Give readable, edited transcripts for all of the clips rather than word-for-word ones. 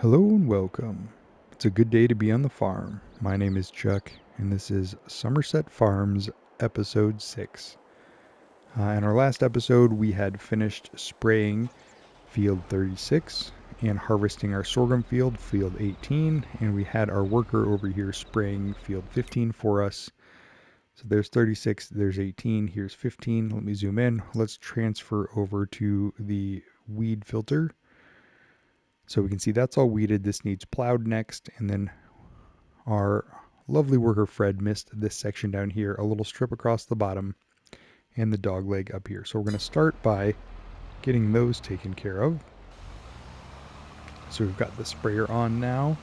Hello and welcome. It's a good day to be on the farm. My name is Chuck, and this is Somerset Farms episode 6. In our last episode, we had finished spraying field 36 and harvesting our sorghum field, field 18, and we had our worker over here spraying field 15 for us. So there's 36, there's 18, here's 15. Let me zoom in. Let's transfer over to the weed filter. So we can see that's all weeded. This needs plowed next, and then our lovely worker Fred missed this section down here, a little strip across the bottom, and the dog leg up here. So we're going to start by getting those taken care of. So we've got the sprayer on now,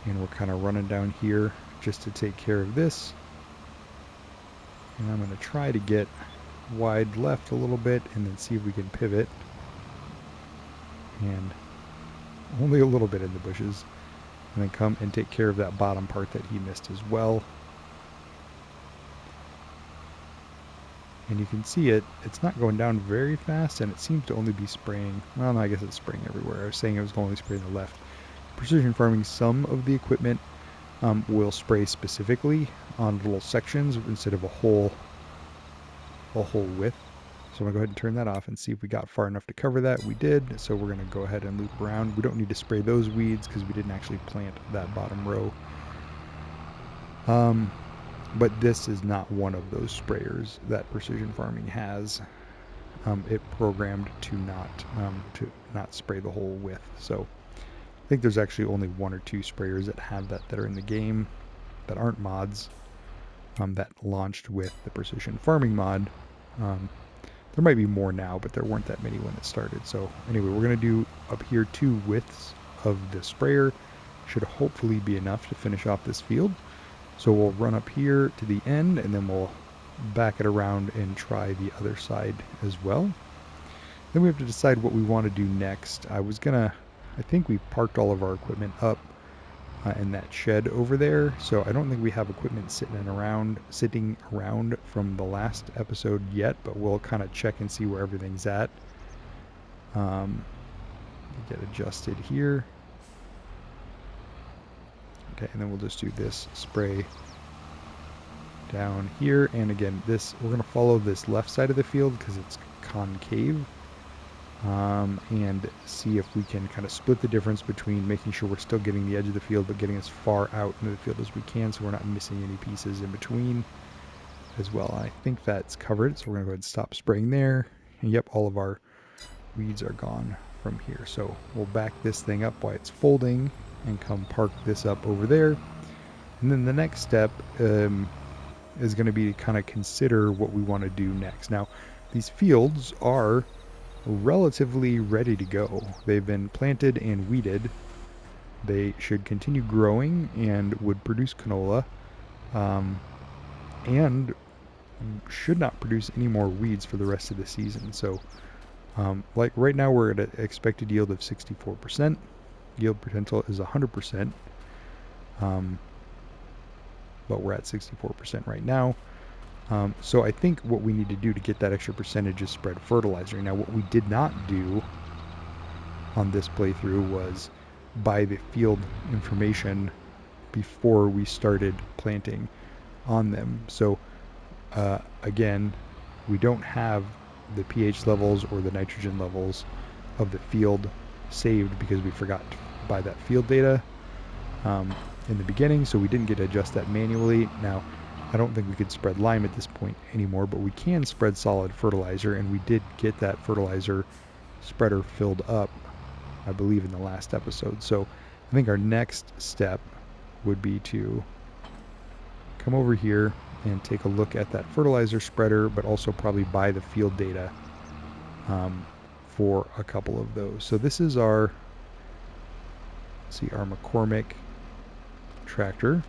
and we're kind of running down here just to take care of this. And I'm going to try to get wide left a little bit and then see if we can pivot. And only a little bit in the bushes. And then come and take care of that bottom part that he missed as well. And you can see it's not going down very fast, and it seems to only be spraying. Well, no, I guess it's spraying everywhere. I was saying it was only spraying the left. Precision farming, some of the equipment will spray specifically on little sections instead of a whole width. So I'm going to go ahead and turn that off and see if we got far enough to cover that. We did, so we're going to go ahead and loop around. We don't need to spray those weeds because we didn't actually plant that bottom row. But this is not one of those sprayers that precision farming has. It programmed to not spray the whole width. So I think there's actually only one or two sprayers that have that are in the game that aren't mods that launched with the precision farming mod. There might be more now, but there weren't that many when it started. So anyway, we're going to do up here 2 widths of the sprayer. Should hopefully be enough to finish off this field. So we'll run up here to the end, and then we'll back it around and try the other side as well. Then we have to decide what we want to do next. I think we parked all of our equipment up in that shed over there. So I don't think we have equipment sitting around from the last episode yet, but we'll kind of check and see where everything's at. Get adjusted here. Okay, and then we'll just do this spray down here. And again, we're going to follow this left side of the field because it's concave. And see if we can kind of split the difference between making sure we're still getting the edge of the field but getting as far out into the field as we can so we're not missing any pieces in between as well. I think that's covered, so we're going to go ahead and stop spraying there. And yep, all of our weeds are gone from here. So we'll back this thing up while it's folding and come park this up over there. And then the next step is going to be to kind of consider what we want to do next. Now, these fields are relatively ready to go. They've been planted and weeded. They should continue growing and would produce canola, and should not produce any more weeds for the rest of the season. So like right now we're at an expected yield of 64%. Yield potential is 100%, but we're at 64% right now. So I think what we need to do to get that extra percentage is spread fertilizer. Now, what we did not do on this playthrough was buy the field information before we started planting on them. So again, we don't have the pH levels or the nitrogen levels of the field saved because we forgot to buy that field data in the beginning, so we didn't get to adjust that manually. Now, I don't think we could spread lime at this point anymore, but we can spread solid fertilizer, and we did get that fertilizer spreader filled up, I believe, in the last episode. So I think our next step would be to come over here and take a look at that fertilizer spreader, but also probably buy the field data for a couple of those. So this is our McCormick tractor.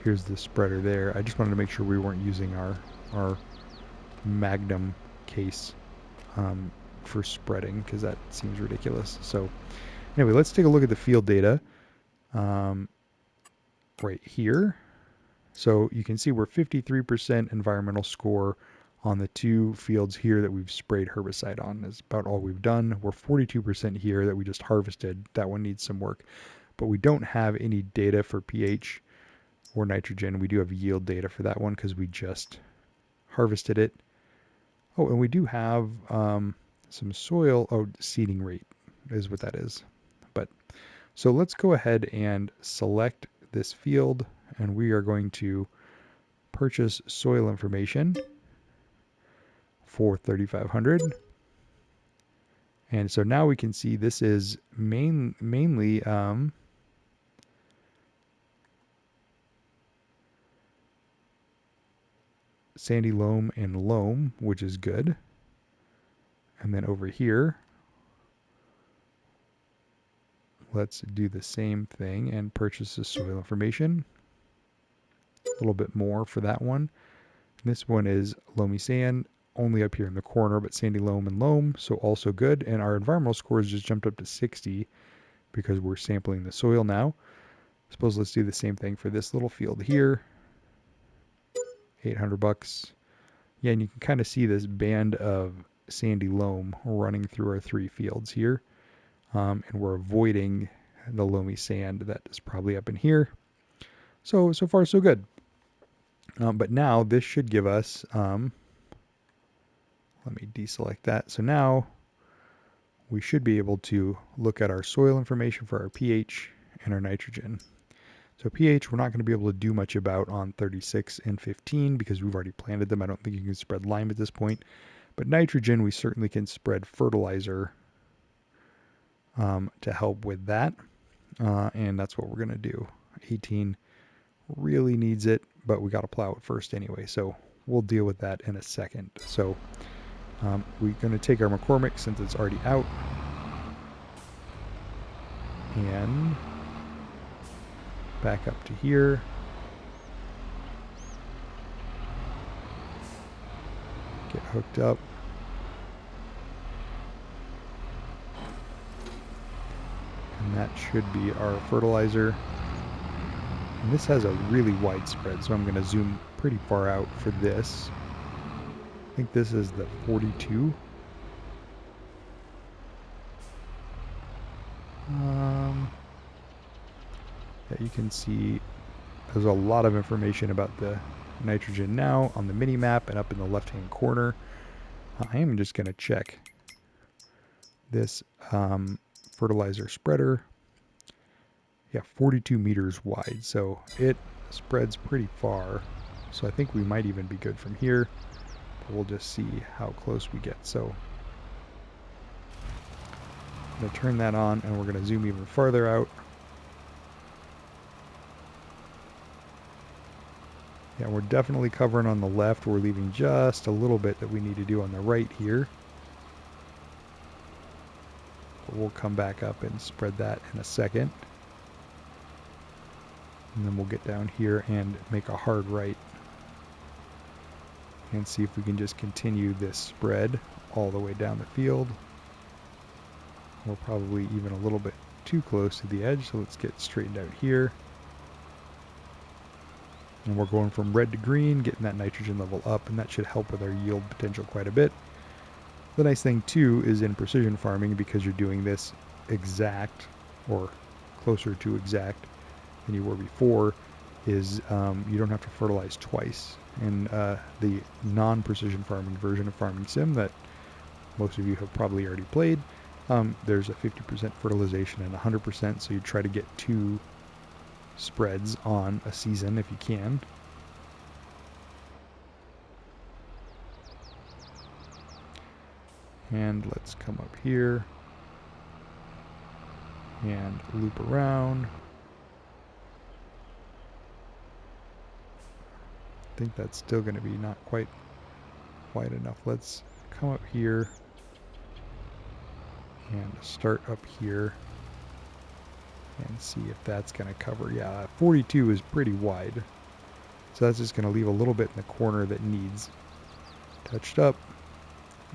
Here's the spreader there. I just wanted to make sure we weren't using our Magnum case for spreading, because that seems ridiculous. So anyway, let's take a look at the field data right here. So you can see we're 53% environmental score on the 2 fields here that we've sprayed herbicide on. Is about all we've done. We're 42% here that we just harvested. That one needs some work. But we don't have any data for pH or nitrogen. We do have yield data for that one because we just harvested it. Oh, and we do have some soil. Oh, seeding rate is what that is. But so let's go ahead and select this field, and we are going to purchase soil information for 3,500. And so now we can see this is mainly sandy loam and loam, which is good. And then over here, let's do the same thing and purchase the soil information. A little bit more for that one. This one is loamy sand, only up here in the corner, but sandy loam and loam, so also good. And our environmental scores just jumped up to 60 because we're sampling the soil now. Suppose let's do the same thing for this little field here. $800. Yeah, and you can kind of see this band of sandy loam running through our 3 fields here. And we're avoiding the loamy sand that is probably up in here. So far so good. But now this should give us, let me deselect that. So now we should be able to look at our soil information for our pH and our nitrogen. So pH we're not going to be able to do much about on 36 and 15 because we've already planted them. I don't think you can spread lime at this point. But nitrogen we certainly can spread fertilizer to help with that. And that's what we're going to do. 18 really needs it, but we got to plow it first anyway. So we'll deal with that in a second. So we're going to take our McCormick since it's already out. And back up to here. Get hooked up. And that should be our fertilizer. And this has a really wide spread, so I'm going to zoom pretty far out for this. I think this is the 42. Yeah, you can see there's a lot of information about the nitrogen now on the mini map and up in the left-hand corner. I am just going to check this fertilizer spreader. Yeah, 42 meters wide, so it spreads pretty far. So I think we might even be good from here. But we'll just see how close we get. So I'm going to turn that on, and we're going to zoom even farther out. Yeah, we're definitely covering on the left. We're leaving just a little bit that we need to do on the right here. But we'll come back up and spread that in a second. And then we'll get down here and make a hard right. And see if we can just continue this spread all the way down the field. We're probably even a little bit too close to the edge, so let's get straightened out here. And we're going from red to green, getting that nitrogen level up, and that should help with our yield potential quite a bit. The nice thing too is in precision farming, because you're doing this exact or closer to exact than you were before, is you don't have to fertilize twice. In the non-precision farming version of Farming Sim that most of you have probably already played, there's a 50% fertilization and 100%, so you try to get 2 spreads on a season if you can. And let's come up here and loop around. I think that's still going to be not quite wide enough. Let's come up here and start up here and see if that's going to cover. Yeah, 42 is pretty wide. So that's just going to leave a little bit in the corner that needs touched up.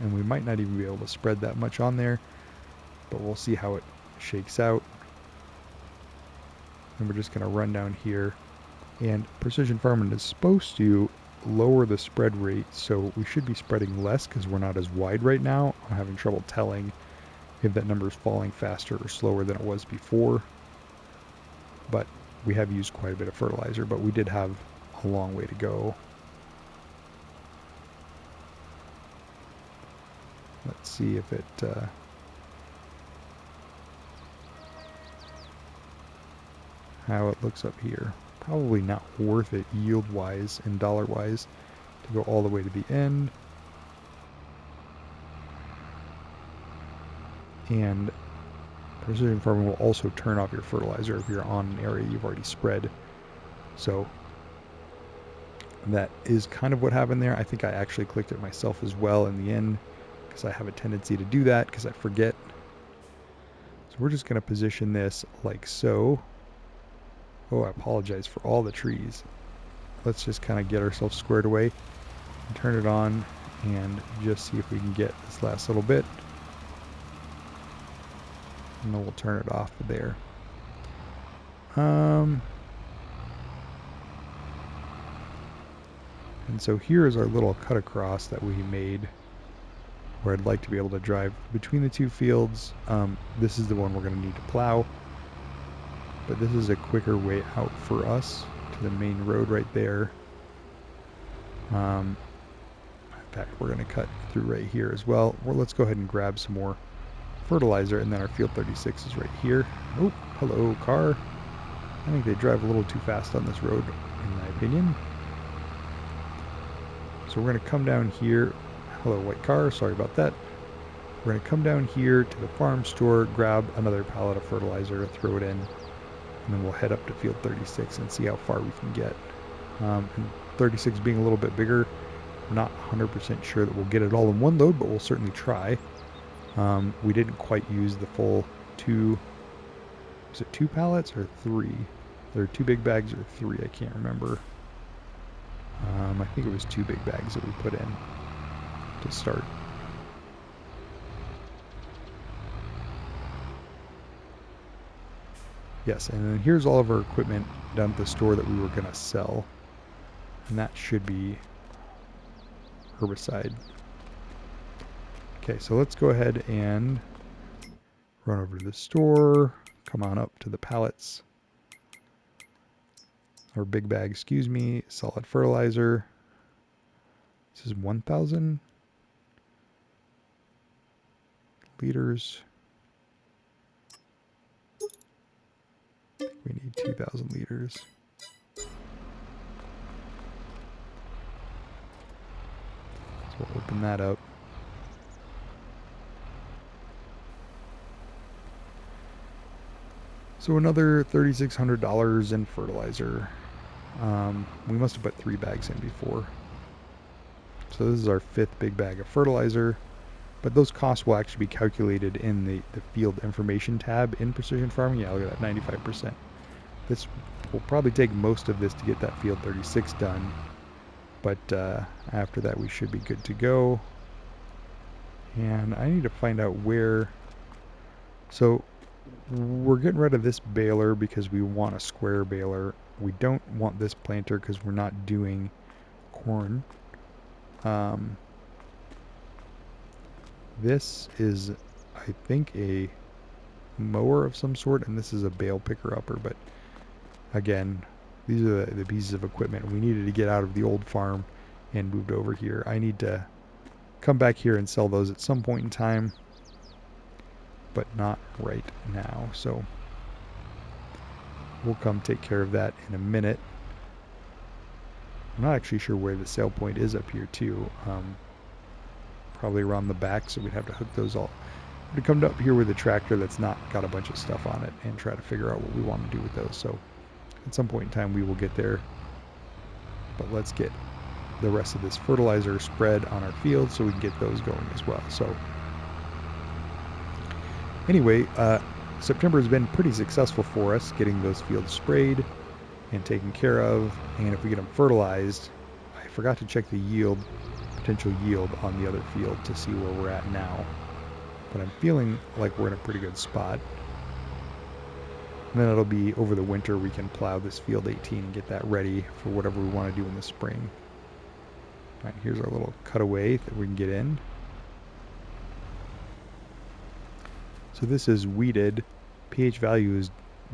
And we might not even be able to spread that much on there, but we'll see how it shakes out. And we're just going to run down here. And precision farming is supposed to lower the spread rate, so we should be spreading less because we're not as wide right now. I'm having trouble telling if that number is falling faster or slower than it was before. But we have used quite a bit of fertilizer, but we did have a long way to go. Let's see if it how it looks up here. Probably not worth it yield-wise and dollar-wise to go all the way to the end. And precision farming will also turn off your fertilizer if you're on an area you've already spread. So that is kind of what happened there. I think I actually clicked it myself as well in the end because I have a tendency to do that because I forget. So we're just going to position this like so. Oh, I apologize for all the trees. Let's just kind of get ourselves squared away and turn it on and just see if we can get this last little bit. And then we'll turn it off there. And so here is our little cut across that we made where I'd like to be able to drive between the two fields. This is the one we're going to need to plow. But this is a quicker way out for us to the main road right there. In fact, we're going to cut through right here as well. Well, let's go ahead and grab some more fertilizer, and then our field 36 is right here. Oh, hello, car. I think they drive a little too fast on this road, in my opinion. So we're going to come down here. Hello, white car. Sorry about that. We're going to come down here to the farm store, grab another pallet of fertilizer, throw it in, and then we'll head up to field 36 and see how far we can get. And 36 being a little bit bigger, I'm not 100% sure that we'll get it all in one load, but we'll certainly try. We didn't quite use the full two, was it 2 pallets or 3? There are 2 big bags or 3, I can't remember. I think it was 2 big bags that we put in to start. Yes, and then here's all of our equipment down at the store that we were going to sell. And that should be herbicide. Okay, so let's go ahead and run over to the store, come on up to the pallets, or big bag, excuse me, solid fertilizer. This is 1,000 liters. We need 2,000 liters. So we'll open that up. So another $3,600 in fertilizer. We must have put 3 bags in before. So this is our 5th big bag of fertilizer. But those costs will actually be calculated in the field information tab in Precision Farming. Yeah, look at that, 95%. This will probably take most of this to get that field 36 done. But after that, we should be good to go. And I need to find out where... So we're getting rid of this baler because we want a square baler. We don't want this planter because we're not doing corn. This is, I think, a mower of some sort, and this is a bale picker-upper. But again, these are the pieces of equipment we needed to get out of the old farm and moved over here. I need to come back here and sell those at some point in time, but not right now. So we'll come take care of that in a minute. I'm not actually sure where the sale point is up here too. Probably around the back, so we'd have to hook those all. We'd come up here with a tractor that's not got a bunch of stuff on it and try to figure out what we want to do with those. So at some point in time we will get there. But let's get the rest of this fertilizer spread on our field so we can get those going as well. So anyway, September has been pretty successful for us getting those fields sprayed and taken care of. And if we get them fertilized, I forgot to check the yield, potential yield on the other field to see where we're at now. But I'm feeling like we're in a pretty good spot. And then it'll be over the winter we can plow this field 18 and get that ready for whatever we want to do in the spring. All right, here's our little cutaway that we can get in. So this is weeded. pH value is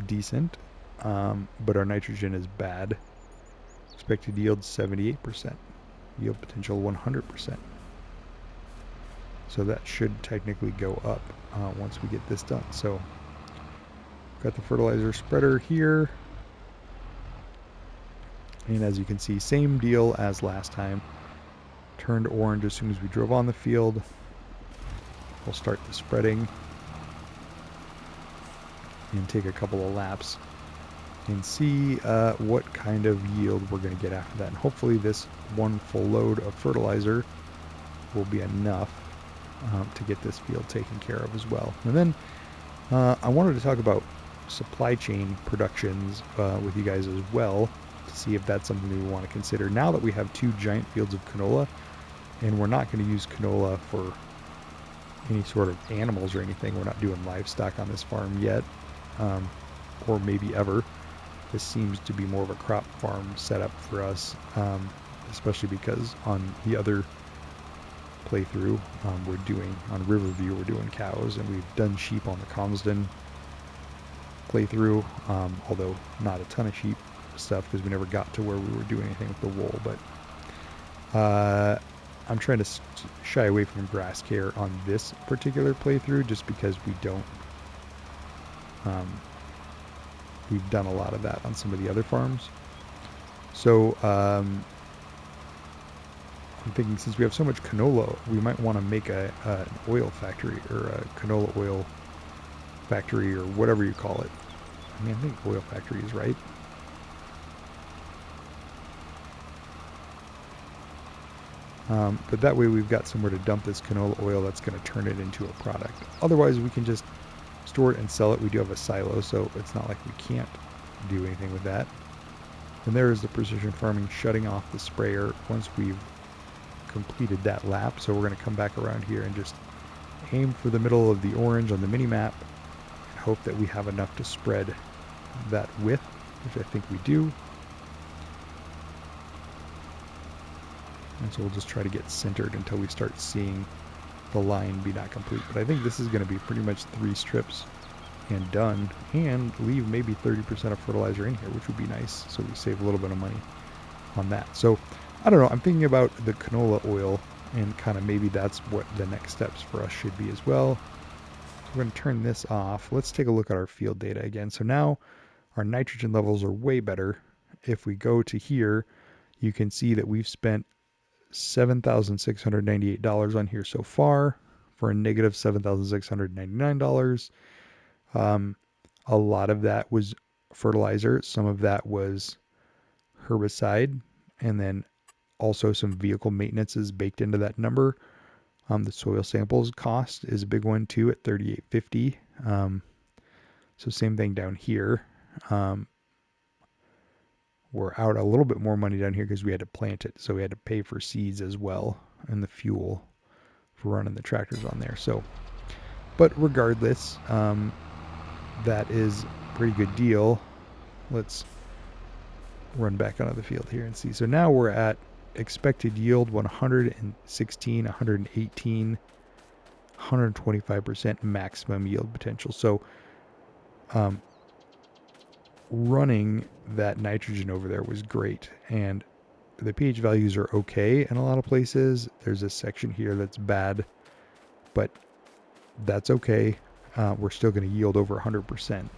decent, but our nitrogen is bad. Expected yield 78%. Yield potential 100%. So that should technically go up once we get this done. So got the fertilizer spreader here. And as you can see, same deal as last time. Turned orange as soon as we drove on the field. We'll start the spreading and take a couple of laps and see what kind of yield we're going to get after that. And hopefully this one full load of fertilizer will be enough to get this field taken care of as well. And then I wanted to talk about supply chain productions with you guys as well, to see if that's something we want to consider. Now that we have 2 giant fields of canola, and we're not going to use canola for any sort of animals or anything. We're not doing livestock on this farm yet, or maybe ever. This seems to be more of a crop farm setup for us, especially because on the other playthrough we're doing, on Riverview, we're doing cows, and we've done sheep on the Comsden playthrough, although not a ton of sheep stuff because we never got to where we were doing anything with the wool. But I'm trying to shy away from grass care on this particular playthrough just because we don't, we've done a lot of that on some of the other farms. So I'm thinking, since we have so much canola, we might want to make an oil factory, or a canola oil factory, or whatever you call it. I mean, I think oil factory is right. But that way we've got somewhere to dump this canola oil that's going to turn it into a product. Otherwise, we can just store it and sell it. We do have a silo, so it's not like we can't do anything with that. And there is the precision farming shutting off the sprayer once we've completed that lap. So we're going to come back around here and just aim for the middle of the orange on the mini map and hope that we have enough to spread that with, which I think we do. And so we'll just try to get centered until we start seeing the line be not complete. But I think this is going to be pretty much 3 strips and done, and leave maybe 30% of fertilizer in here, which would be nice, so we save a little bit of money on that. So I don't know, I'm thinking about the canola oil, and kind of maybe that's what the next steps for us should be as well. So we're going to turn this off. Let's take a look at our field data again. So now our nitrogen levels are way better. If we go to here, you can see that we've spent $7,698 on here so far, for a negative $7,699. A lot of that was fertilizer, some of that was herbicide, and then also some vehicle maintenance is baked into that number. The soil samples cost is a big one too at $38.50. So same thing down here. We're out a little bit more money down here because we had to plant it, so we had to pay for seeds as well, and the fuel for running the tractors on there. So, but regardless, that is a pretty good deal. Let's run back onto the field here and see. So now we're at expected yield 116, 118, 125% maximum yield potential. So running that nitrogen over there was great, and the pH values are okay in a lot of places. There's a section here that's bad, but that's okay. We're still going to yield over 100%.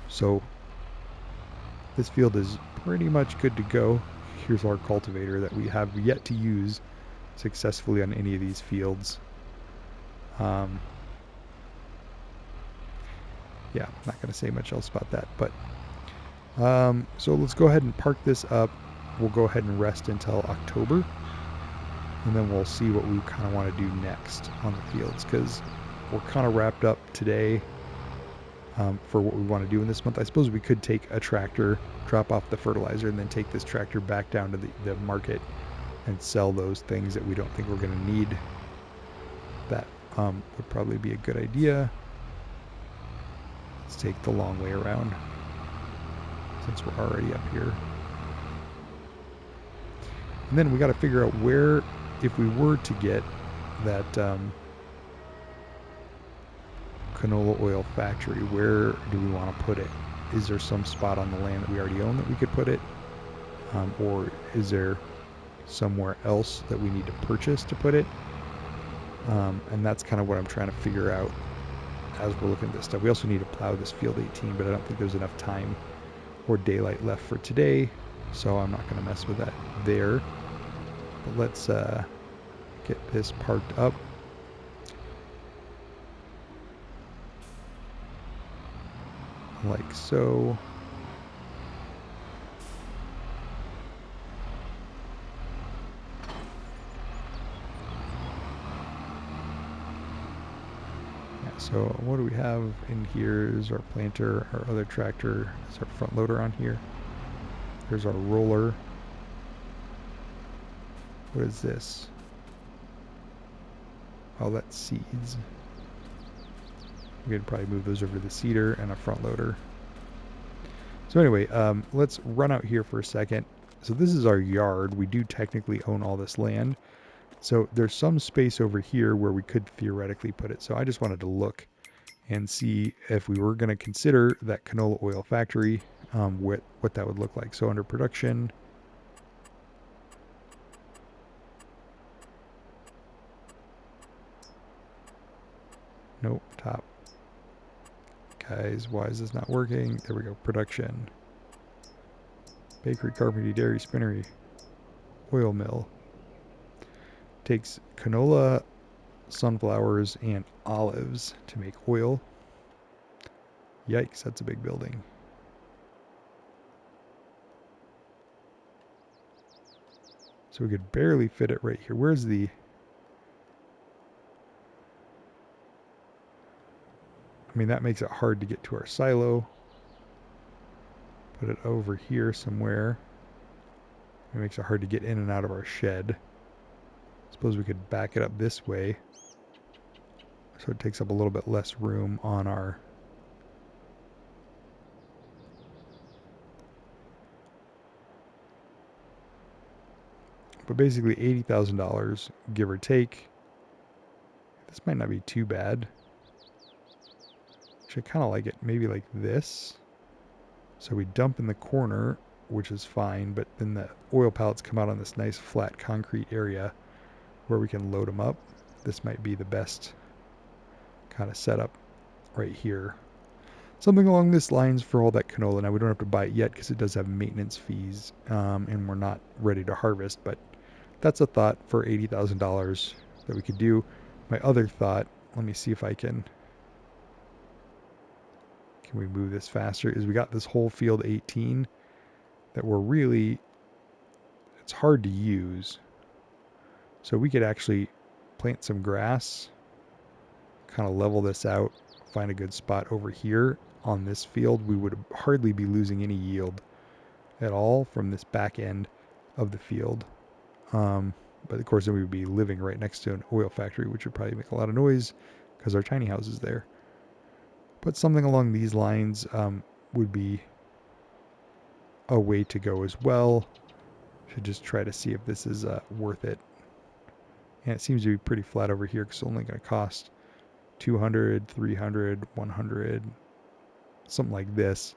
So this field is pretty much good to go. Here's our cultivator that we have yet to use successfully on any of these fields. Yeah, I'm not going to say much else about that, but so let's go ahead and park this up. We'll go ahead and rest until October, and then we'll see what we kind of want to do next on the fields, because we're kind of wrapped up today for what we want to do in this month. I suppose we could take a tractor, drop off the fertilizer, and then take this tractor back down to the market and sell those things that we don't think we're going to need. That would probably be a good idea. Let's take the long way around since we're already up here. And then we got to figure out where, if we were to get that canola oil factory, where do we want to put it? Is there some spot on the land that we already own that we could put it? Or is there somewhere else that we need to purchase to put it? And that's kind of what I'm trying to figure out as we're looking at this stuff. We also need to plow this field 18, but I don't think there's enough time or daylight left for today, so I'm not going to mess with that there. But let's get this parked up. Like so. So what do we have in here is our planter, our other tractor, is our front loader on here. There's our roller. What is this? Oh, that's seeds. We could probably move those over to the seeder and a front loader. So anyway, let's run out here for a second. So this is our yard. We do technically own all this land. So there's some space over here where we could theoretically put it. So I just wanted to look and see if we were going to consider that canola oil factory, what that would look like. So under production, nope, top. Guys, why is this not working? There we go, production. Bakery, carpentry, dairy, spinnery, oil mill. Takes canola, sunflowers, and olives to make oil. Yikes, that's a big building. So we could barely fit it right here. Where's the... I mean, that makes it hard to get to our silo. Put it over here somewhere. It makes it hard to get in and out of our shed. Suppose we could back it up this way, so it takes up a little bit less room on our... But basically $80,000, give or take. This might not be too bad. Actually, I kind of like it maybe like this. So we dump in the corner, which is fine, but then the oil pallets come out on this nice flat concrete area where we can load them up. This might be the best kind of setup right here. Something along this lines for all that canola. Now we don't have to buy it yet because it does have maintenance fees, and we're not ready to harvest, but that's a thought for $80,000 that we could do. My other thought, let me see if I can we move this faster, is we got this whole field 18 that we're really, it's hard to use. So we could actually plant some grass, kind of level this out, find a good spot over here on this field. We would hardly be losing any yield at all from this back end of the field. But of course then we would be living right next to an oil factory, which would probably make a lot of noise because our tiny house is there. But something along these lines would be a way to go as well. Should just try to see if this is worth it. And it seems to be pretty flat over here because it's only going to cost 200, 300, 100, something like this.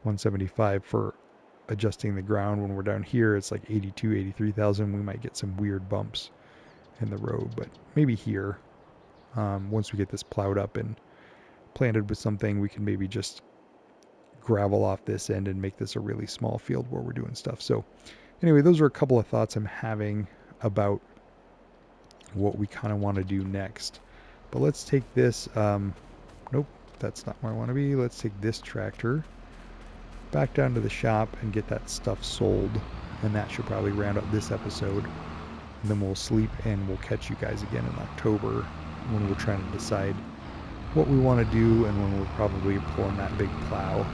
175 for adjusting the ground. When we're down here, it's like 82, 83,000. We might get some weird bumps in the road, but maybe here, once we get this plowed up and planted with something, we can maybe just gravel off this end and make this a really small field where we're doing stuff. So anyway, those are a couple of thoughts I'm having about what we kind of want to do next. But let's take this, nope, that's not where I want to be. Let's take this tractor back down to the shop and get that stuff sold. And that should probably round up this episode. And then we'll sleep and we'll catch you guys again in October when we're trying to decide what we want to do and when we're probably pulling that big plow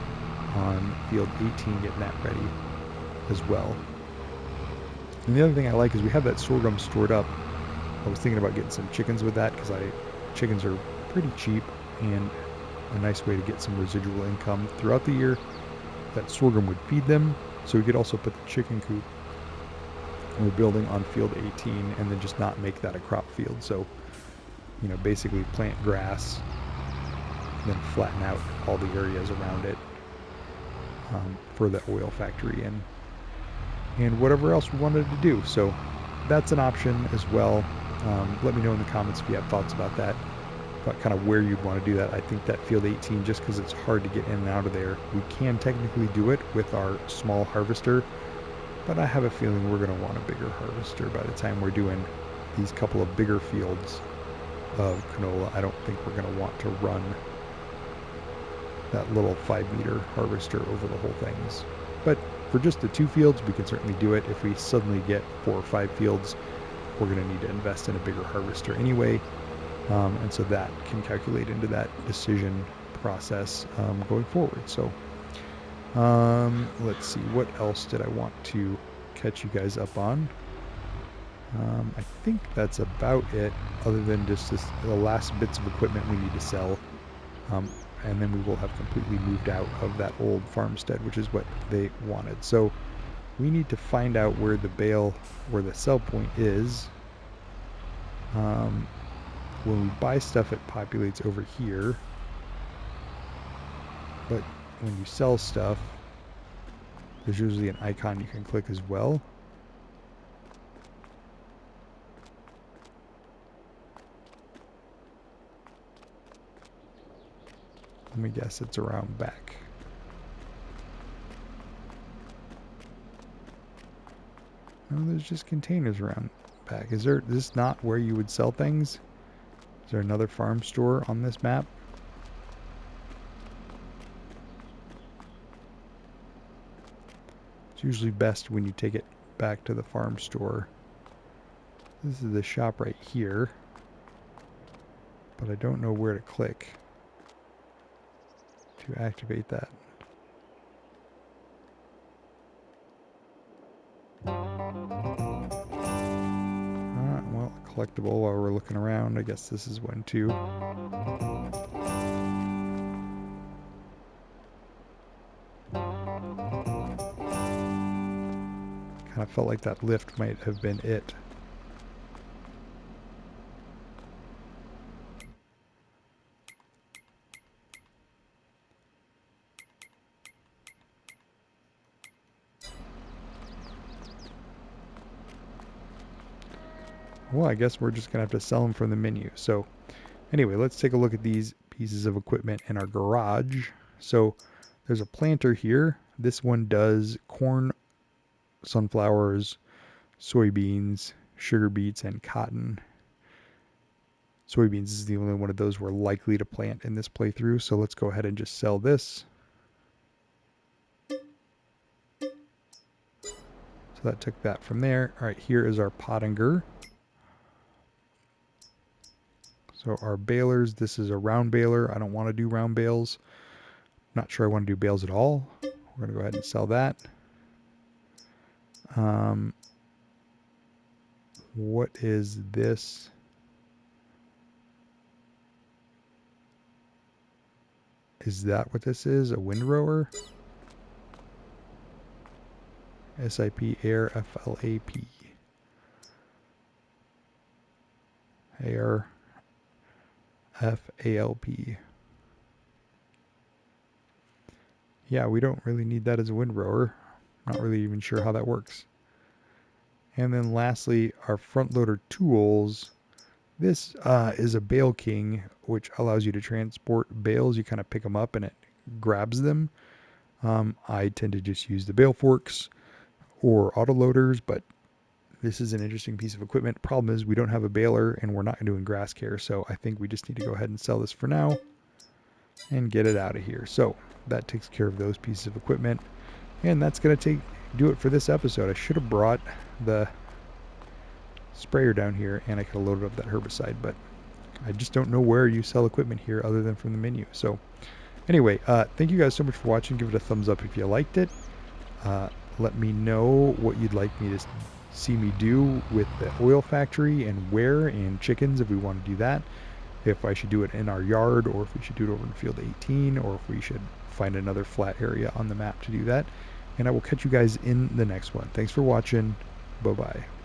on field 18, getting that ready as well. And the other thing I like is we have that sorghum stored up. I was thinking about getting some chickens with that because chickens are pretty cheap and a nice way to get some residual income throughout the year. That sorghum would feed them, so we could also put the chicken coop we're building on field 18 and then just not make that a crop field. So, you know, basically plant grass, then flatten out all the areas around it for the oil factory and whatever else we wanted to do. So that's an option as well. Let me know in the comments if you have thoughts about that, about kind of where you'd want to do that. I think that field 18, just because it's hard to get in and out of there, we can technically do it with our small harvester, but I have a feeling we're going to want a bigger harvester by the time we're doing these couple of bigger fields of canola. I don't think we're going to want to run that little 5-meter harvester over the whole things. But for just the 2 fields, we can certainly do it. If we suddenly get 4 or 5 fields, we're going to need to invest in a bigger harvester anyway. And so that can calculate into that decision process going forward. So let's see, what else did I want to catch you guys up on? I think that's about it, other than just the last bits of equipment we need to sell. And then we will have completely moved out of that old farmstead, which is what they wanted. So we need to find out where the sell point is. When we buy stuff, it populates over here. But when you sell stuff, there's usually an icon you can click as well. Let me guess, it's around back. No, there's just containers around back. Is this not where you would sell things? Is there another farm store on this map? It's usually best when you take it back to the farm store. This is the shop right here, but I don't know where to click to activate that. Well, collectible while we're looking around. I guess this is one too. Kind of felt like that lift might have been it. Well, I guess we're just going to have to sell them from the menu. So anyway, let's take a look at these pieces of equipment in our garage. So there's a planter here. This one does corn, sunflowers, soybeans, sugar beets, and cotton. Soybeans is the only one of those we're likely to plant in this playthrough. So let's go ahead and just sell this. So that took that from there. All right, here is our pottinger. So our balers, this is a round baler. I don't want to do round bales. Not sure I want to do bales at all. We're going to go ahead and sell that. What is this? Is that what this is? A windrower? SIP air FLAP. Air FALP. Yeah, we don't really need that as a windrower. Not really even sure how that works. And then lastly, our front loader tools. This is a bale king, which allows you to transport bales. You kind of pick them up and it grabs them. I tend to just use the bale forks or auto loaders, but this is an interesting piece of equipment. Problem is we don't have a baler and we're not doing grass care, so I think we just need to go ahead and sell this for now and get it out of here. So that takes care of those pieces of equipment, and that's going to do it for this episode. I should have brought the sprayer down here and I could have loaded up that herbicide, but I just don't know where you sell equipment here other than from the menu. So anyway, thank you guys so much for watching. Give it a thumbs up if you liked it. Let me know what you'd like me to see me do with the oil factory and where, and chickens if we want to do that. If I should do it in our yard, or if we should do it over in field 18, or if we should find another flat area on the map to do that. And I will catch you guys in the next one. Thanks for watching. Bye-bye.